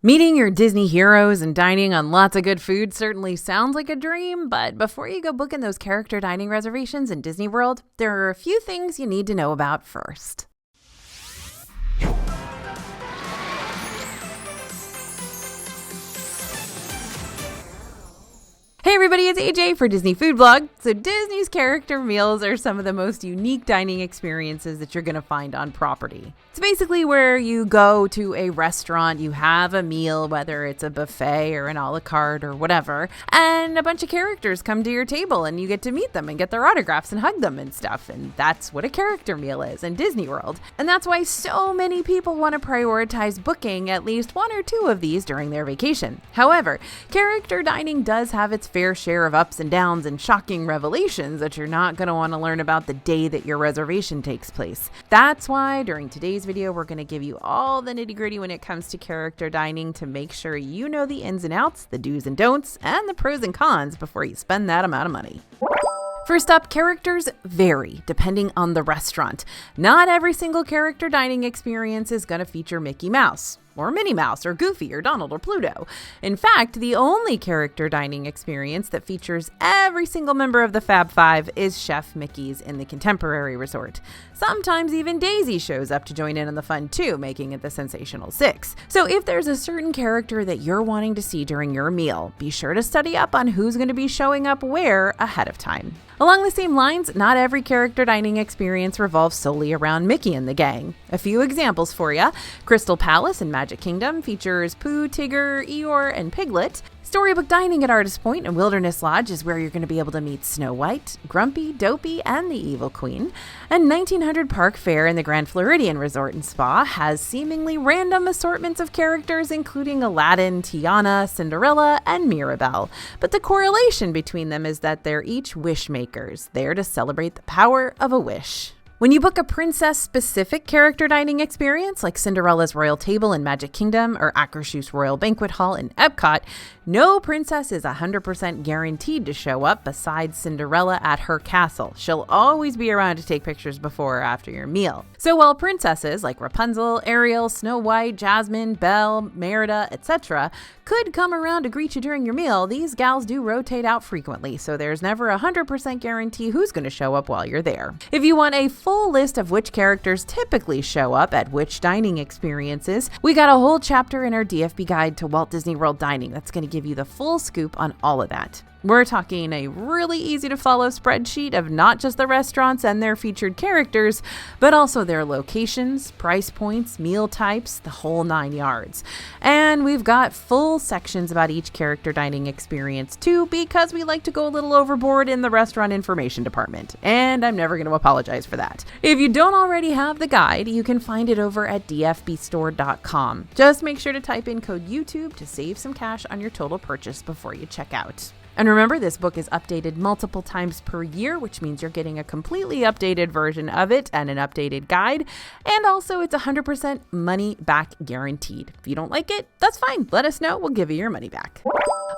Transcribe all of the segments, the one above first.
Meeting your Disney heroes and dining on lots of good food certainly sounds like a dream, but before you go booking those character dining reservations in Disney World, there are a few things you need to know about first. Hey everybody, it's AJ for Disney Food Blog. So Disney's character meals are some of the most unique dining experiences that you're going to find on property. It's basically where you go to a restaurant, you have a meal, whether it's a buffet or an a la carte or whatever, and a bunch of characters come to your table and you get to meet them and get their autographs and hug them and stuff. And that's what a character meal is in Disney World. And that's why so many people want to prioritize booking at least one or two of these during their vacation. However, character dining does have its fair share of ups and downs and shocking revelations that you're not going to want to learn about the day that your reservation takes place. That's why during today's video, we're going to give you all the nitty-gritty when it comes to character dining to make sure you know the ins and outs, the do's and don'ts, and the pros and cons before you spend that amount of money. First up, characters vary depending on the restaurant. Not every single character dining experience is going to feature Mickey Mouse, or Minnie Mouse, or Goofy, or Donald, or Pluto. In fact, the only character dining experience that features every single member of the Fab Five is Chef Mickey's in the Contemporary Resort. Sometimes even Daisy shows up to join in on the fun too, making it the Sensational Six. So if there's a certain character that you're wanting to see during your meal, be sure to study up on who's going to be showing up where ahead of time. Along the same lines, not every character dining experience revolves solely around Mickey and the gang. A few examples for you. Crystal Palace in Magic Kingdom features Pooh, Tigger, Eeyore, and Piglet. Storybook Dining at Artist Point and Wilderness Lodge is where you're going to be able to meet Snow White, Grumpy, Dopey, and the Evil Queen. And 1900 Park Fair in the Grand Floridian Resort and Spa has seemingly random assortments of characters including Aladdin, Tiana, Cinderella, and Mirabelle. But the correlation between them is that they're each wish makers, there to celebrate the power of a wish. When you book a princess-specific character dining experience like Cinderella's Royal Table in Magic Kingdom or Akershus Royal Banquet Hall in Epcot, no princess is 100% guaranteed to show up besides Cinderella at her castle. She'll always be around to take pictures before or after your meal. So while princesses like Rapunzel, Ariel, Snow White, Jasmine, Belle, Merida, etc. could come around to greet you during your meal, these gals do rotate out frequently, so there's never a 100% guarantee who's going to show up while you're there. If you want a full list of which characters typically show up at which dining experiences, we got a whole chapter in our DFB guide to Walt Disney World Dining that's going to give you the full scoop on all of that. We're talking a really easy to follow spreadsheet of not just the restaurants and their featured characters, but also their locations, price points, meal types, the whole 9 yards. And we've got full sections about each character dining experience too, because we like to go a little overboard in the restaurant information department. And I'm never going to apologize for that. If you don't already have the guide, you can find it over at dfbstore.com. Just make sure to type in code YouTube to save some cash on your total purchase before you check out. And remember, this book is updated multiple times per year, which means you're getting a completely updated version of it and an updated guide. And also, it's 100% money back guaranteed. If you don't like it, that's fine. Let us know. We'll give you your money back.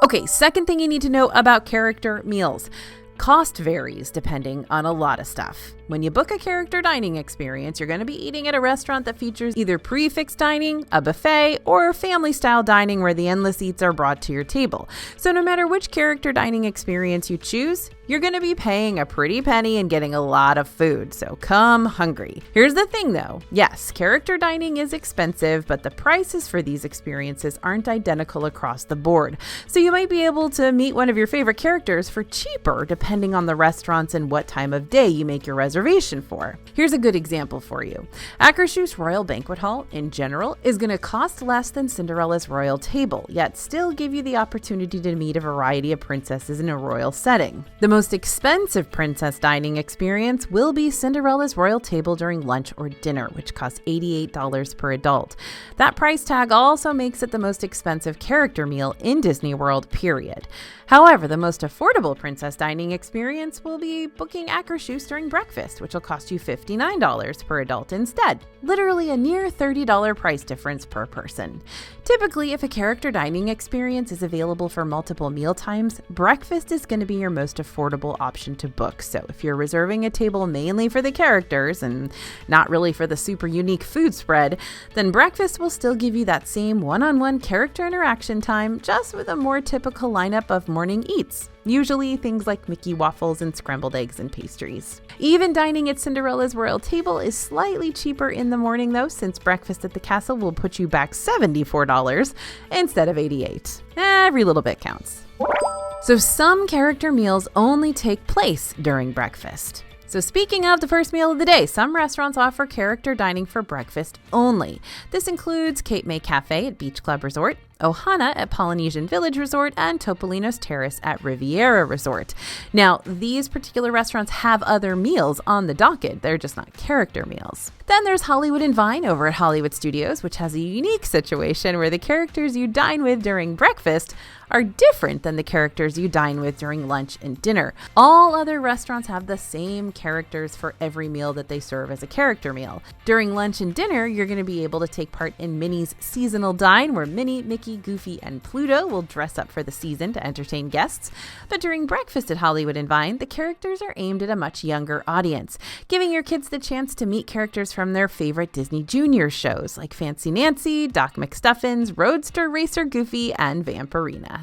Okay, second thing you need to know about character meals. Cost varies depending on a lot of stuff. When you book a character dining experience, you're going to be eating at a restaurant that features either prix-fixe dining, a buffet, or family-style dining where the endless eats are brought to your table. So no matter which character dining experience you choose, you're going to be paying a pretty penny and getting a lot of food, so come hungry. Here's the thing though, yes, character dining is expensive, but the prices for these experiences aren't identical across the board. So you might be able to meet one of your favorite characters for cheaper depending on the restaurants and what time of day you make your reservation for. Here's a good example for you. Akershus Royal Banquet Hall, in general, is going to cost less than Cinderella's Royal Table, yet still give you the opportunity to meet a variety of princesses in a royal setting. The most expensive princess dining experience will be Cinderella's Royal Table during lunch or dinner, which costs $88 per adult. That price tag also makes it the most expensive character meal in Disney World, period. However, the most affordable princess dining experience will be booking Akershus during breakfast. breakfast, which will cost you $59 per adult instead. Literally a near $30 price difference per person. Typically, if a character dining experience is available for multiple meal times, breakfast is going to be your most affordable option to book. So if you're reserving a table mainly for the characters and not really for the super unique food spread, then breakfast will still give you that same one-on-one character interaction time, just with a more typical lineup of morning eats. Usually things like Mickey waffles and scrambled eggs and pastries. Even dining at Cinderella's royal table is slightly cheaper in the morning though, since breakfast at the castle will put you back $74 instead of $88. Every little bit counts. So some character meals only take place during breakfast. So speaking of the first meal of the day, some restaurants offer character dining for breakfast only. This includes Cape May Cafe at Beach Club Resort, Ohana at Polynesian Village Resort, and Topolino's Terrace at Riviera Resort. Now, these particular restaurants have other meals on the docket. They're just not character meals. Then there's Hollywood and Vine over at Hollywood Studios, which has a unique situation where the characters you dine with during breakfast are different than the characters you dine with during lunch and dinner. All other restaurants have the same characters for every meal that they serve as a character meal. During lunch and dinner, you're going to be able to take part in Minnie's Seasonal Dine, where Minnie, Mickey, Goofy, and Pluto will dress up for the season to entertain guests. But during breakfast at Hollywood and Vine, the characters are aimed at a much younger audience, giving your kids the chance to meet characters from their favorite Disney Junior shows like Fancy Nancy, Doc McStuffins, Roadster Racer Goofy, and Vampirina.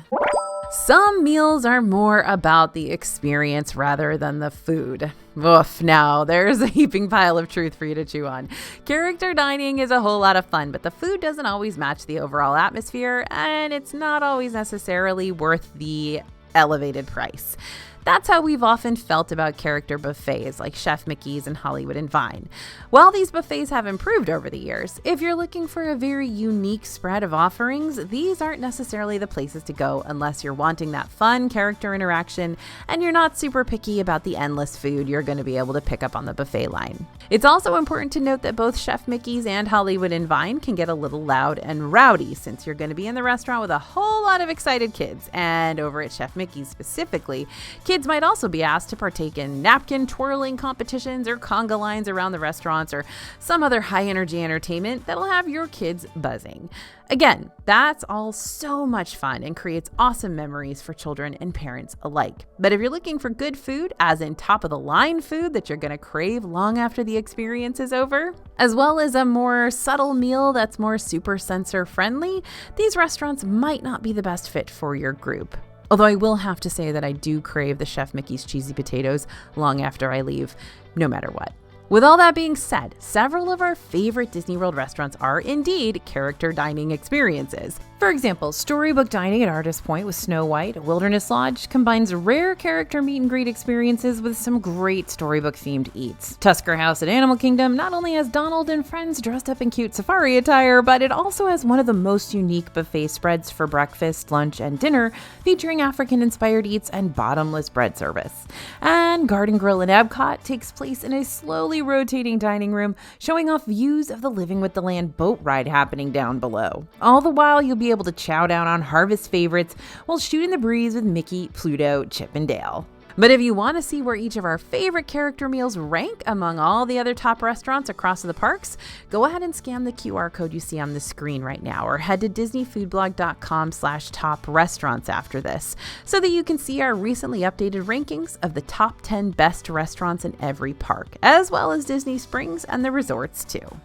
Some meals are more about the experience rather than the food. Oof, now there's a heaping pile of truth for you to chew on. Character dining is a whole lot of fun, but the food doesn't always match the overall atmosphere, and it's not always necessarily worth the elevated price. That's how we've often felt about character buffets like Chef Mickey's and Hollywood and Vine. While these buffets have improved over the years, if you're looking for a very unique spread of offerings, these aren't necessarily the places to go unless you're wanting that fun character interaction and you're not super picky about the endless food you're going to be able to pick up on the buffet line. It's also important to note that both Chef Mickey's and Hollywood and Vine can get a little loud and rowdy since you're going to be in the restaurant with a whole lot of excited kids. And over at Chef Mickey's specifically, kids might also be asked to partake in napkin twirling competitions or conga lines around the restaurants or some other high energy entertainment that'll have your kids buzzing. Again, that's all so much fun and creates awesome memories for children and parents alike. But if you're looking for good food, as in top of the line food that you're going to crave long after the experience is over, as well as a more subtle meal that's more super sensor friendly, these restaurants might not be the best fit for your group. Although I will have to say that I do crave the Chef Mickey's cheesy potatoes long after I leave, no matter what. With all that being said, several of our favorite Disney World restaurants are indeed character dining experiences. For example, Storybook Dining at Artist Point with Snow White, Wilderness Lodge, combines rare character meet and greet experiences with some great storybook-themed eats. Tusker House at Animal Kingdom not only has Donald and friends dressed up in cute safari attire, but it also has one of the most unique buffet spreads for breakfast, lunch, and dinner, featuring African-inspired eats and bottomless bread service. And Garden Grill at Epcot takes place in a slowly rotating dining room, showing off views of the Living with the Land boat ride happening down below. All the while, you'll be able to chow down on Harvest favorites while shooting the breeze with Mickey, Pluto, Chip, and Dale. But if you want to see where each of our favorite character meals rank among all the other top restaurants across the parks, go ahead and scan the QR code you see on the screen right now, or head to disneyfoodblog.com/top restaurants after this, so that you can see our recently updated rankings of the top 10 best restaurants in every park, as well as Disney Springs and the resorts too.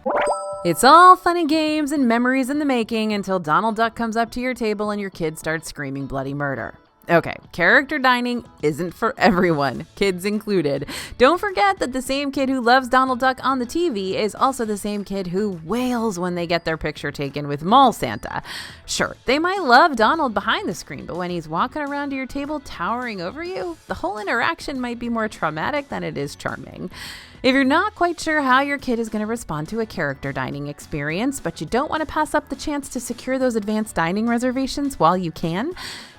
It's all fun and games and memories in the making until Donald Duck comes up to your table and your kids start screaming bloody murder. Okay, character dining isn't for everyone, kids included. Don't forget that the same kid who loves Donald Duck on the TV is also the same kid who wails when they get their picture taken with Mall Santa. Sure, they might love Donald behind the screen, but when he's walking around to your table towering over you, the whole interaction might be more traumatic than it is charming. If you're not quite sure how your kid is going to respond to a character dining experience, but you don't want to pass up the chance to secure those advanced dining reservations while you can,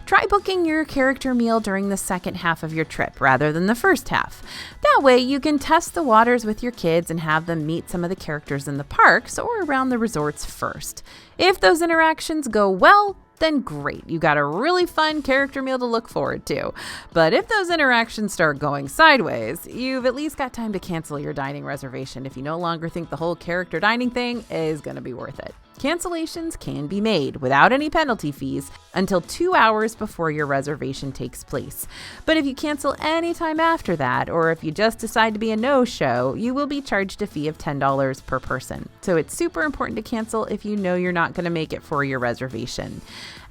try booking your character meal during the second half of your trip rather than the first half. That way you can test the waters with your kids and have them meet some of the characters in the parks or around the resorts first. If those interactions go well, then great. You got a really fun character meal to look forward to. But if those interactions start going sideways, you've at least got time to cancel your dining reservation if you no longer think the whole character dining thing is going to be worth it. Cancellations can be made without any penalty fees until 2 hours before your reservation takes place. But if you cancel anytime after that, or if you just decide to be a no-show, you will be charged a fee of $10 per person. So it's super important to cancel if you know you're not going to make it for your reservation.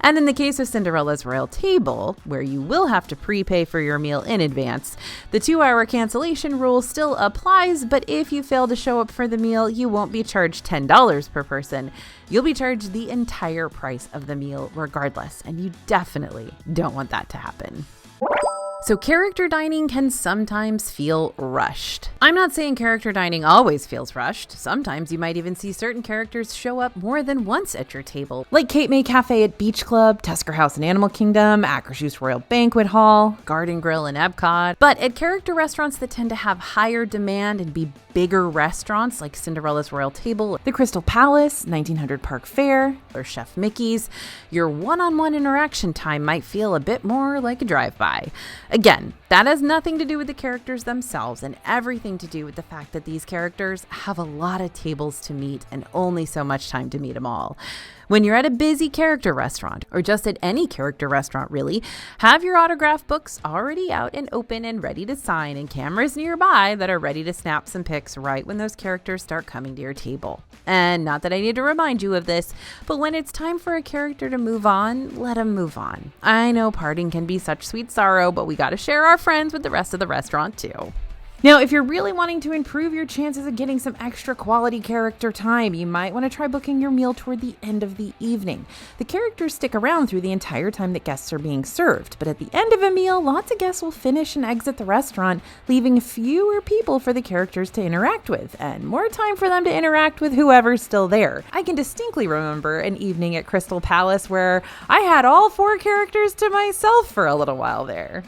And in the case of Cinderella's Royal Table, where you will have to prepay for your meal in advance, the 2-hour cancellation rule still applies, but if you fail to show up for the meal, you won't be charged $10 per person. You'll be charged the entire price of the meal regardless, and you definitely don't want that to happen. So character dining can sometimes feel rushed. I'm not saying character dining always feels rushed. Sometimes you might even see certain characters show up more than once at your table, like Cape May Cafe at Beach Club, Tusker House in Animal Kingdom, Akershus Royal Banquet Hall, Garden Grill in Epcot. But at character restaurants that tend to have higher demand and be bigger restaurants like Cinderella's Royal Table, the Crystal Palace, 1900 Park Fair, or Chef Mickey's, your one-on-one interaction time might feel a bit more like a drive-by. Again, that has nothing to do with the characters themselves and everything to do with the fact that these characters have a lot of tables to meet and only so much time to meet them all. When you're at a busy character restaurant, or just at any character restaurant really, have your autograph books already out and open and ready to sign, and cameras nearby that are ready to snap some pics right when those characters start coming to your table. And not that I need to remind you of this, but when it's time for a character to move on, let them move on. I know parting can be such sweet sorrow, but we gotta share our friends with the rest of the restaurant too. Now, if you're really wanting to improve your chances of getting some extra quality character time, you might want to try booking your meal toward the end of the evening. The characters stick around through the entire time that guests are being served, but at the end of a meal, lots of guests will finish and exit the restaurant, leaving fewer people for the characters to interact with, and more time for them to interact with whoever's still there. I can distinctly remember an evening at Crystal Palace where I had all 4 characters to myself for a little while there.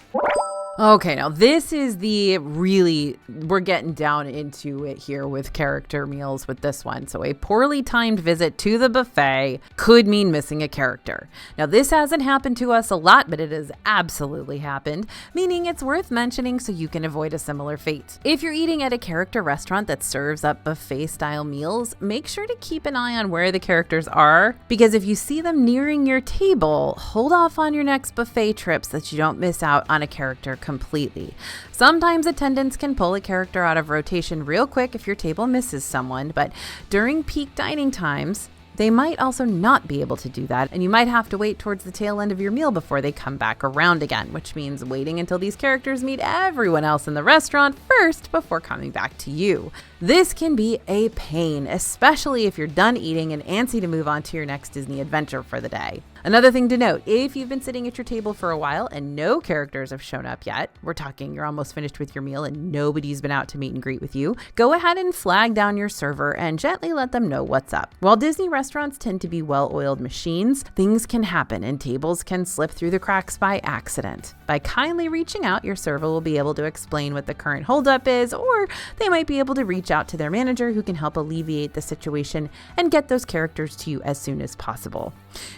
Okay, now this is we're getting down into it here with character meals with this one. So a poorly timed visit to the buffet could mean missing a character. Now this hasn't happened to us a lot, but it has absolutely happened, meaning it's worth mentioning so you can avoid a similar fate. If you're eating at a character restaurant that serves up buffet style meals, make sure to keep an eye on where the characters are, because if you see them nearing your table, hold off on your next buffet trip so that you don't miss out on a character completely. Sometimes attendants can pull a character out of rotation real quick if your table misses someone, but during peak dining times, they might also not be able to do that, and you might have to wait towards the tail end of your meal before they come back around again, which means waiting until these characters meet everyone else in the restaurant first before coming back to you. This can be a pain, especially if you're done eating and antsy to move on to your next Disney adventure for the day. Another thing to note, if you've been sitting at your table for a while and no characters have shown up yet, we're talking you're almost finished with your meal and nobody's been out to meet and greet with you, go ahead and flag down your server and gently let them know what's up. While Disney restaurants tend to be well-oiled machines, things can happen and tables can slip through the cracks by accident. By kindly reaching out, your server will be able to explain what the current holdup is, or they might be able to reach out to their manager who can help alleviate the situation and get those characters to you as soon as possible.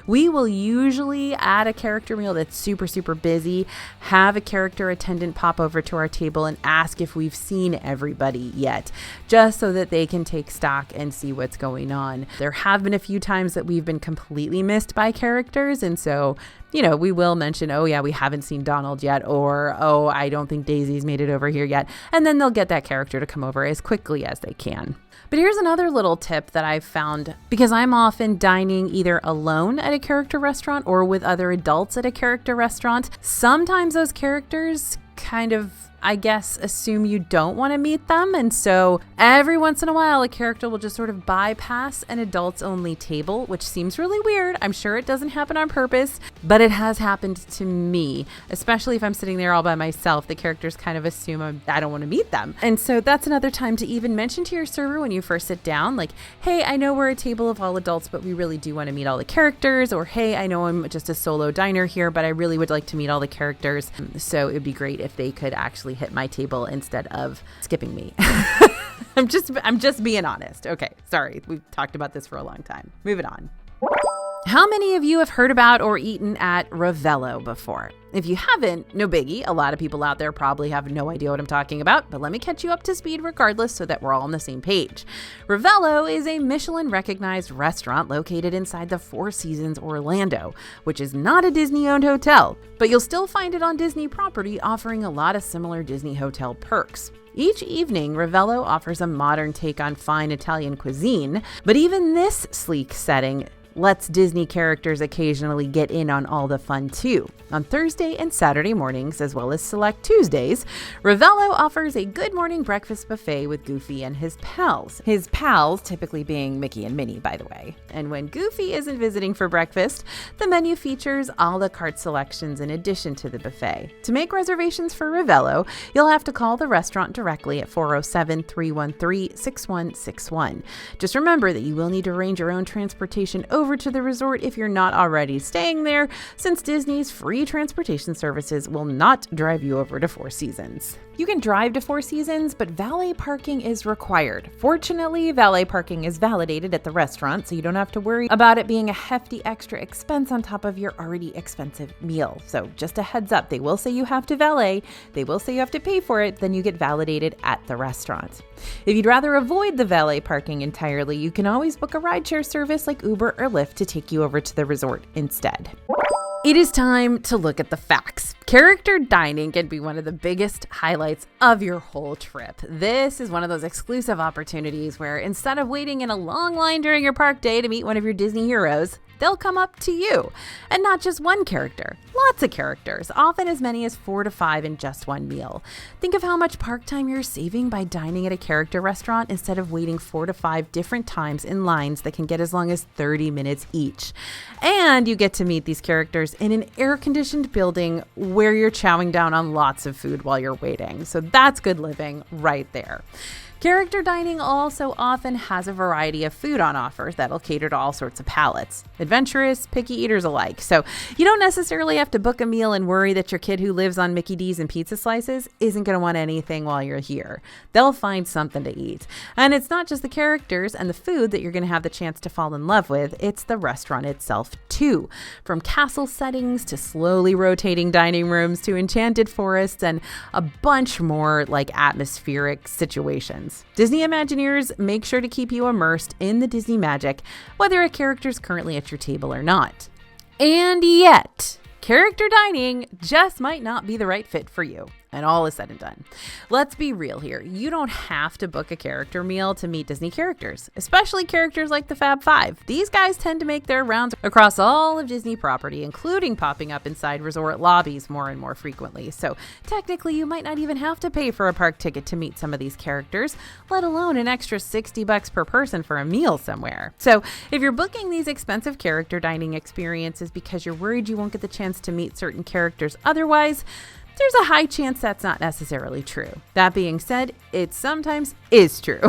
We will usually at a character meal that's super busy, have a character attendant pop over to our table and ask if we've seen everybody yet, just so that they can take stock and see what's going on. There have been a few times that we've been completely missed by characters, and so we will mention, oh yeah, we haven't seen Donald yet, or oh, I don't think Daisy's made it over here yet, and then they'll get that character to come over as quickly as they can. But here's another little tip that I've found, because I'm often dining either alone at a character restaurant or with other adults at a character restaurant. Sometimes those characters kind of, I guess, assume you don't want to meet them. And so every once in a while, a character will just sort of bypass an adults only table, which seems really weird. I'm sure it doesn't happen on purpose, but it has happened to me, especially if I'm sitting there all by myself. The characters kind of assume I don't want to meet them. And so that's another time to even mention to your server when you first sit down, like, hey, I know we're a table of all adults, but we really do want to meet all the characters. Or, hey, I know I'm just a solo diner here, but I really would like to meet all the characters. So it'd be great if they could actually hit my table instead of skipping me. I'm just being honest. Okay, sorry. We've talked about this for a long time. Moving on. How many of you have heard about or eaten at Rell before? If you haven't, no biggie. A lot of people out there probably have no idea what I'm talking about, but let me catch you up to speed regardless so that we're all on the same page. Rell is a Michelin-recognized restaurant located inside the Four Seasons Orlando, which is not a Disney-owned hotel, but you'll still find it on Disney property, offering a lot of similar Disney hotel perks. Each evening, Rell offers a modern take on fine Italian cuisine, but even this sleek setting lets Disney characters occasionally get in on all the fun too. On Thursday and Saturday mornings, as well as select Tuesdays, Rell offers a good morning breakfast buffet with Goofy and his pals. His pals typically being Mickey and Minnie, by the way. And when Goofy isn't visiting for breakfast, the menu features a la carte selections in addition to the buffet. To make reservations for Rell, you'll have to call the restaurant directly at 407-313-6161. Just remember that you will need to arrange your own transportation over to the resort if you're not already staying there, since Disney's free transportation services will not drive you over to Four Seasons. You can drive to Four Seasons, but valet parking is required. Fortunately, valet parking is validated at the restaurant, so you don't have to worry about it being a hefty extra expense on top of your already expensive meal. So just a heads up, they will say you have to valet, they will say you have to pay for it, then you get validated at the restaurant. If you'd rather avoid the valet parking entirely, you can always book a rideshare service like Uber or Lyft to take you over to the resort instead. It is time to look at the facts. Character dining can be one of the biggest highlights of your whole trip. This is one of those exclusive opportunities where instead of waiting in a long line during your park day to meet one of your Disney heroes, they'll come up to you. And not just one character, lots of characters, often as many as 4 to 5 in just one meal. Think of how much park time you're saving by dining at a character restaurant instead of waiting 4 to 5 different times in lines that can get as long as 30 minutes each. And you get to meet these characters in an air-conditioned building where you're chowing down on lots of food while you're waiting. So that's good living right there. Character dining also often has a variety of food on offer that'll cater to all sorts of palates, adventurous, picky eaters alike. So you don't necessarily have to book a meal and worry that your kid who lives on Mickey D's and pizza slices isn't going to want anything while you're here. They'll find something to eat. And it's not just the characters and the food that you're going to have the chance to fall in love with, it's the restaurant itself too. From castle settings to slowly rotating dining rooms to enchanted forests and a bunch more like atmospheric situations. Disney Imagineers make sure to keep you immersed in the Disney magic, whether a character's currently at your table or not. And yet, character dining just might not be the right fit for you. And all is said and done. Let's be real here. You don't have to book a character meal to meet Disney characters, especially characters like the Fab Five. These guys tend to make their rounds across all of Disney property, including popping up inside resort lobbies more and more frequently. So technically, you might not even have to pay for a park ticket to meet some of these characters, let alone an extra $60 per person for a meal somewhere. So if you're booking these expensive character dining experiences because you're worried you won't get the chance to meet certain characters otherwise, there's a high chance that's not necessarily true. That being said, it sometimes is true.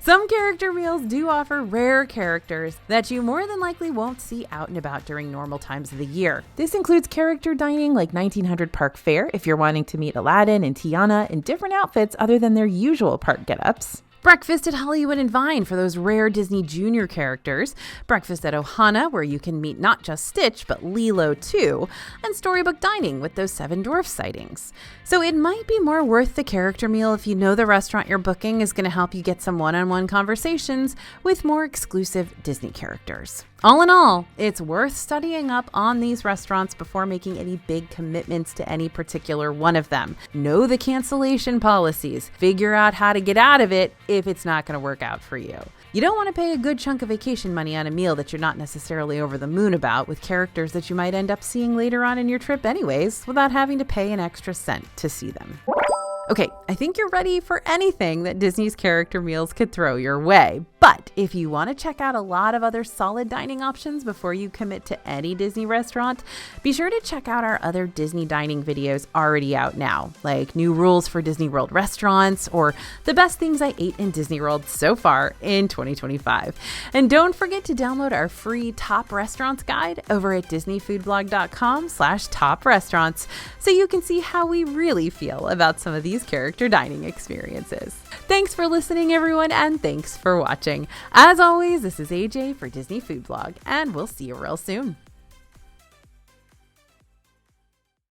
Some character meals do offer rare characters that you more than likely won't see out and about during normal times of the year. This includes character dining like 1900 Park Fair if you're wanting to meet Aladdin and Tiana in different outfits other than their usual park get-ups. Breakfast at Hollywood and Vine for those rare Disney Junior characters, breakfast at Ohana where you can meet not just Stitch but Lilo too, and Storybook Dining with those 7 Dwarfs sightings. So it might be more worth the character meal if you know the restaurant you're booking is going to help you get some one-on-one conversations with more exclusive Disney characters. All in all, it's worth studying up on these restaurants before making any big commitments to any particular one of them. Know the cancellation policies. Figure out how to get out of it if it's not going to work out for you. You don't want to pay a good chunk of vacation money on a meal that you're not necessarily over the moon about with characters that you might end up seeing later on in your trip anyways, without having to pay an extra cent to see them. Okay, I think you're ready for anything that Disney's character meals could throw your way. But if you want to check out a lot of other solid dining options before you commit to any Disney restaurant, be sure to check out our other Disney dining videos already out now, like new rules for Disney World restaurants or the best things I ate in Disney World so far in 2025. And don't forget to download our free Top Restaurants guide over at disneyfoodblog.com/top restaurants so you can see how we really feel about some of these Disney's character dining experiences. Thanks for listening, everyone, and thanks for watching. As always, this is AJ for Disney Food Blog, and we'll see you real soon.